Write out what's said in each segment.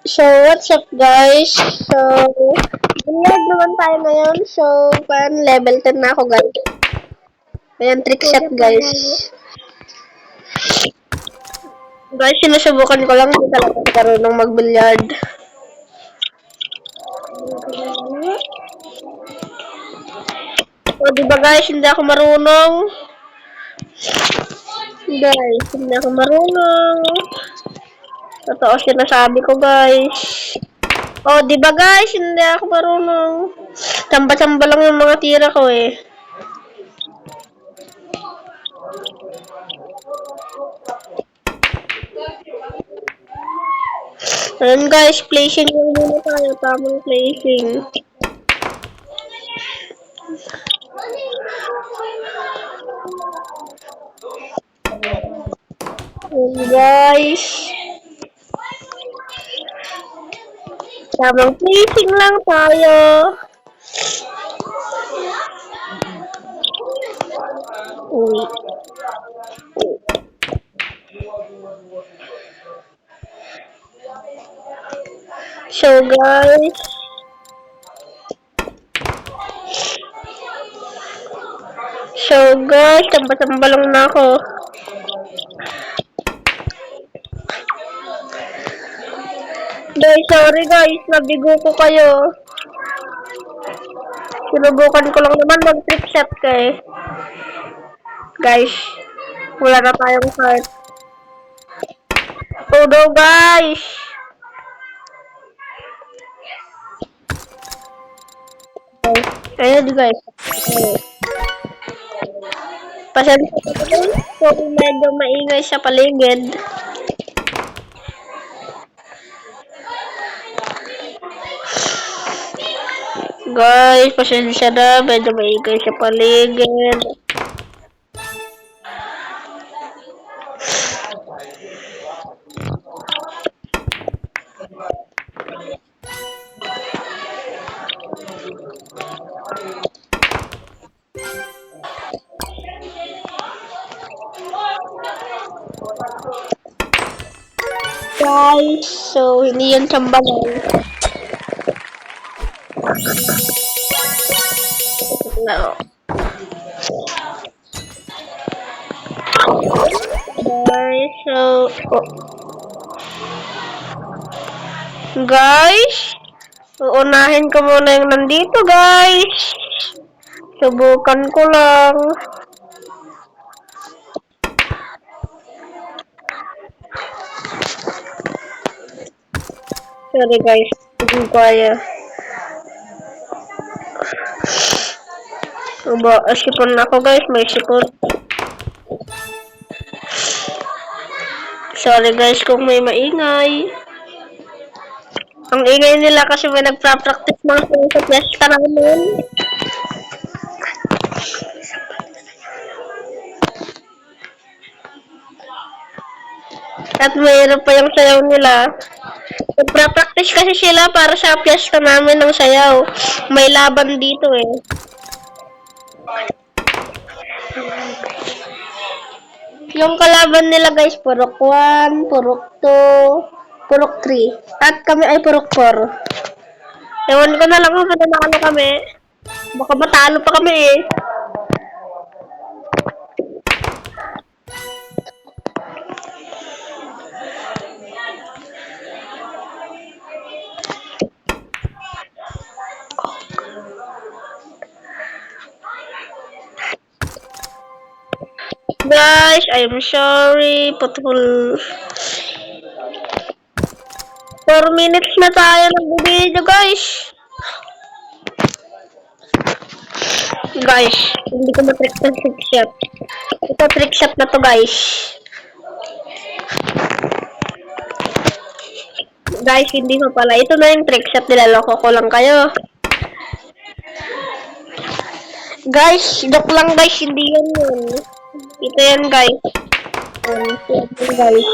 So, what's up guys? So, live naman tayo ngayon. So, pan level 10 na ako guys. Ayan, trick shot guys. Guys, sinusubukan ko lang. Hindi talaga ako marunong mag-billiard. O, diba guys, hindi ako marunong. Guys, hindi ako marunong. Totoo sinasabi ko guys. O, diba guys, hindi ako marunong. Tsamba-tsamba lang yung mga tira ko eh. Ayan guys, placing lang muna tayo. Tamang placing. Ayan guys. Tamang placing lang tayo. Uy. So guys, tamba-tamba lang na ako. Guys, sorry guys, nabigo ko kayo. Sinubukan ko lang naman mag-trick shot kay. Guys, wala na tayong heart. Oh no guys! Ayun guys. Pasensya ko din kung medyo maingay sa paligid. Guys, pasensya na, medyo maingay sa paligid. Guys, so hindi yan sambalan. No. Guys, so guys, uunahin ko muna yung nandito guys. Subukan ko lang. Sorry guys, hindi kaya. Sipon ako guys, may sipon. Sorry guys kung may maingay. Ang ingay nila kasi may nagpa-practice mga sa piyesta namin. At mayroon pa yung sayaw nila. Nagpa-practice kasi sila para sa piyesta namin ng sayaw. May laban dito eh. Yung kalaban nila guys, purok 1, purok 2, purok 3. At kami ay purok 4. Ewan ko na lang kung nanalo kami. Baka matalo pa kami eh. Guys, I'm sorry. Putol. 4 minutes na tayo nag-video, guys. Guys, hindi ko ma-trick ng trick shot. Ito, trick shot na to, guys. Guys, hindi ko pala. Ito na yung trick shot. Nilaloko ko lang kayo. Guys, joke lang, guys. Hindi yan yun. Ito yan, guys. Ito guys.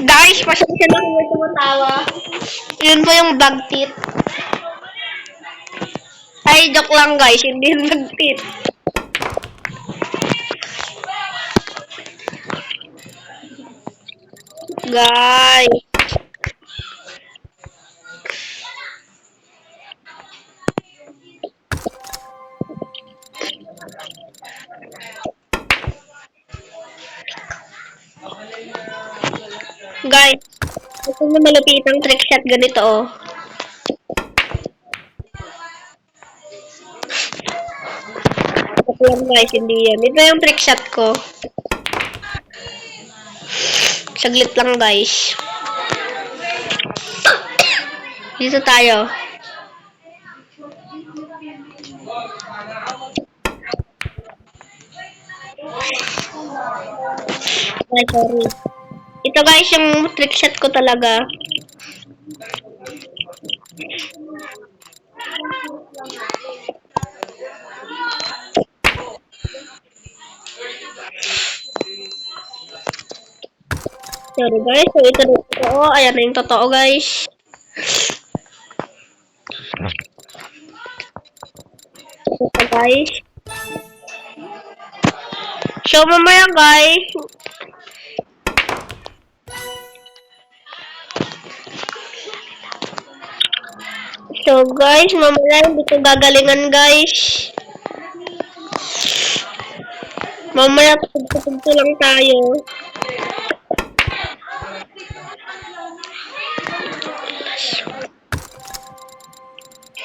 Guys, pasensya na kung may tumatawa. Yun po yung bag teeth. Ay, joke lang guys. Hindi yung bag teeth. Guys. Guys. Ito na malupitang trick shot ganito oh. Ito lang guys, hindi yan. Ito yung trick shot ko. Saglit lang guys. Dito tayo. Ay, sorry. Ito guys, yung trick shot ko talaga. Sorry guys, so ito na yung totoo. Ayan na yung totoo guys. Ito guys. So mamaya guys. So guys, mamaya hindi ko gagalingan guys. Mamaya tugtog lang tayo.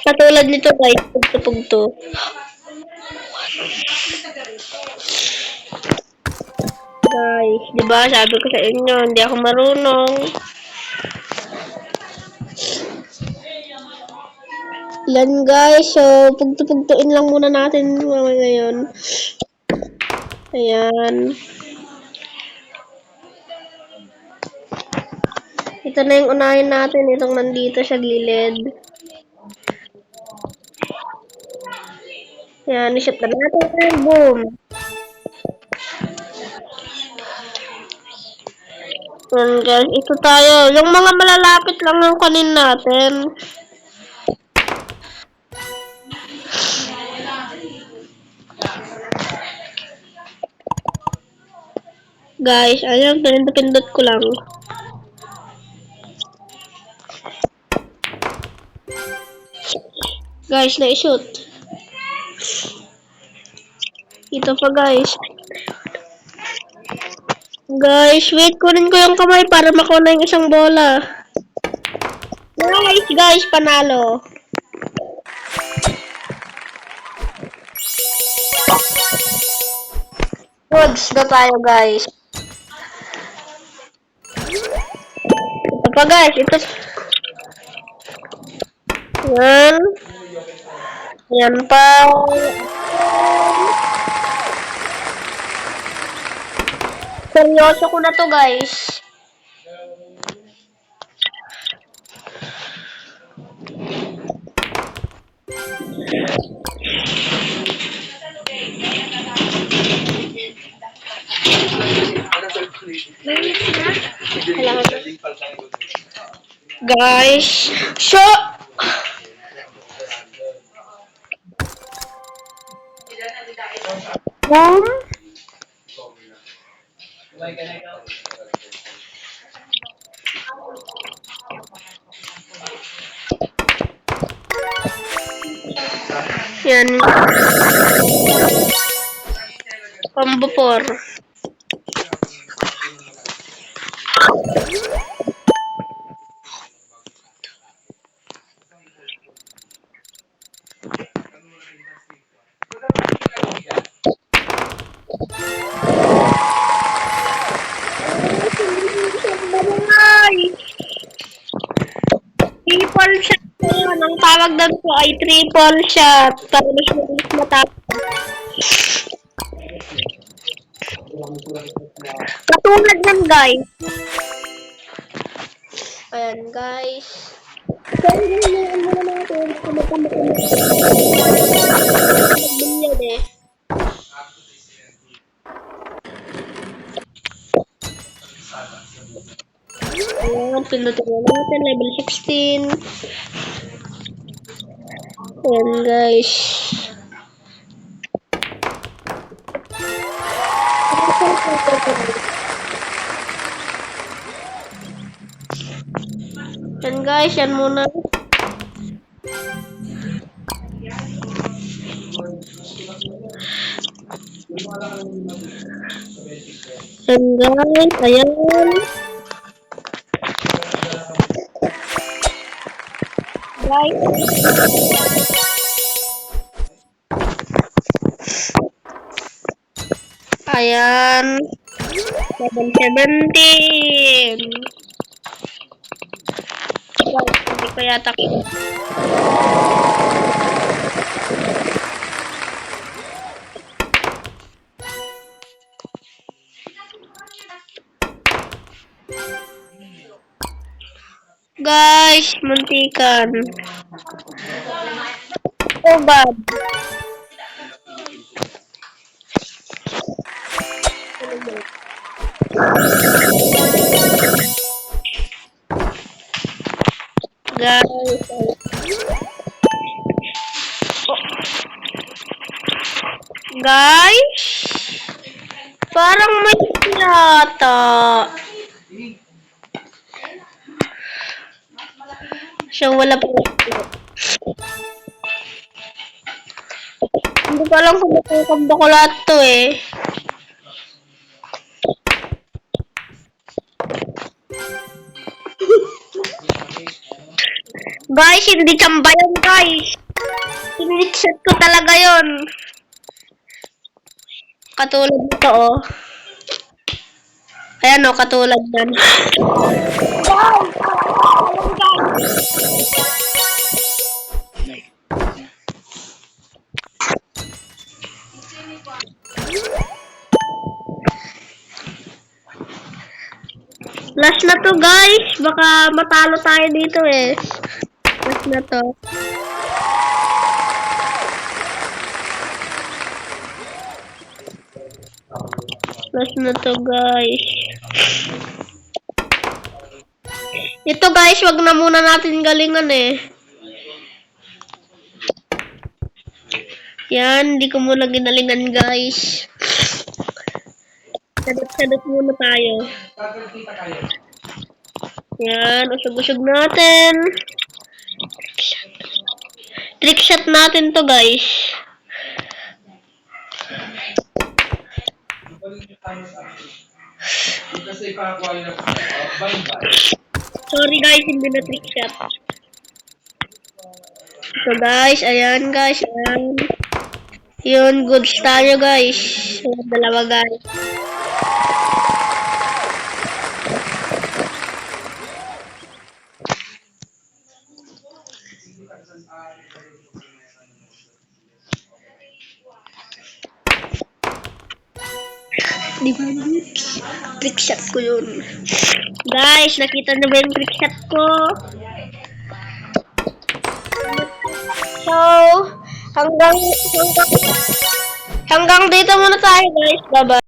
Katulad nito guys, tugtog. Guys, di ba sabi ko sa inyo, hindi ako marunong. Yan guys, so pugtuin lang muna natin ngayon. Ayan. Ito na yung unahin natin, itong nandito sa gilid. Ayan, isip na natin. Boom! Ayan guys, ito tayo. Yung mga malalapit lang yung kanin natin. Guys, ayan, pinindot ko lang. Guys, na-shoot. Ito pa guys. Guys, wait, kunin ko yung kamay para makuha na yung isang bola. Nice, guys, panalo. Goods na tayo, guys. Ito pa, guys. Ito. Yan. Yan pa. Seryoso ko na to, guys. Guys, so yan. Combo 4. Triple shot po yun. Ang tawag doon po ay triple shot. Para mas matapos. Katulad yan, guys. Ayan, guys. So, hinihilian muna natin. Magbilyad eh. Ayan, pindutin na natin. Level 16. Ayan, guys. guys, yan muna. Yan guys, ayan. Guys. Ayan. 717. Guys, hindi ko yata. Guys, muntikan. Oh God. Guys. Guys. Parang may yata. So, wala pa. Hindi ko alam kung makakabda ko lahat to eh. Guys, hindi tsamba yun, guys. Sinitset ko talaga yun. Katulad nito, oh. Ayan, oh, katulad yan. Last na to, guys. Baka matalo tayo dito, eh. Last na to. Last na to, guys. Ito, guys, wag na muna natin galingan, eh. Yan, hindi ko muna ginalingan, guys. Sadot-sadot muna tayo. Yan, usog-usog natin. Trick shot natin to, guys. Sorry, guys, hindi na trick shot. So, guys, ayan, guys, ayan. Yun, goods tayo, guys. Ayan, dalawa, guys. Di ba yun? Trick shot ko yun. Guys, nakita na ba yung trick shot ko? So, hanggang dito muna tayo, guys. Bye-bye.